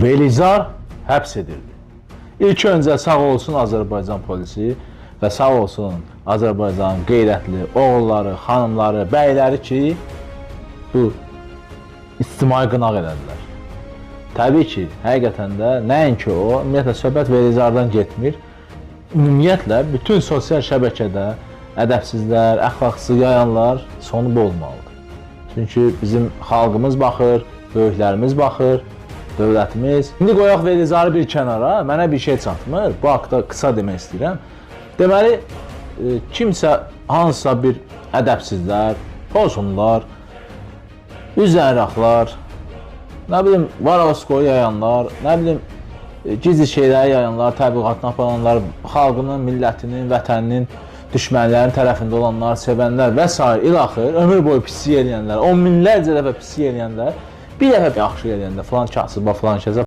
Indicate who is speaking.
Speaker 1: Velizar həbs edildi. İlk öncə sağ olsun Azərbaycan polisi və sağ olsun Azərbaycanın qeyrətli oğulları, xanımları, bəyləri ki, bu ictimai qınaq elədilər. Təbii ki, həqiqətən də nəinki o, ümumiyyətlə söhbət Velizardan getmir. Ümumiyyətlə, bütün sosial şəbəkədə ədəbsizlər, əxlaqsız yayanlar sonu bu olmalıdır. Çünki bizim xalqımız baxır, böyüklərimiz baxır, dövlətimiz. İndi qoyaq Velizarı bir kənara, mənə bir şey çatmır. Bu haqda qısa demək istəyirəm. Deməli, kimsə, hansısa bir ədəbsizlər, pozunlar, üzəraqlar, nə bilim, varoskoyu yayanlar, nə bilim, gizli şeyləri yayanlar, təbliğatını aparanlar, xalqının, millətinin, vətəninin, düşmənlərin tərəfində olanlar, sevənlər və s. ilaxır, ömür boyu pislik eləyənlər, on minlərcə dəfə pislik eləyənlər, bir dəfə yaxşı eləyəndə, filan kasıba, filan kəsə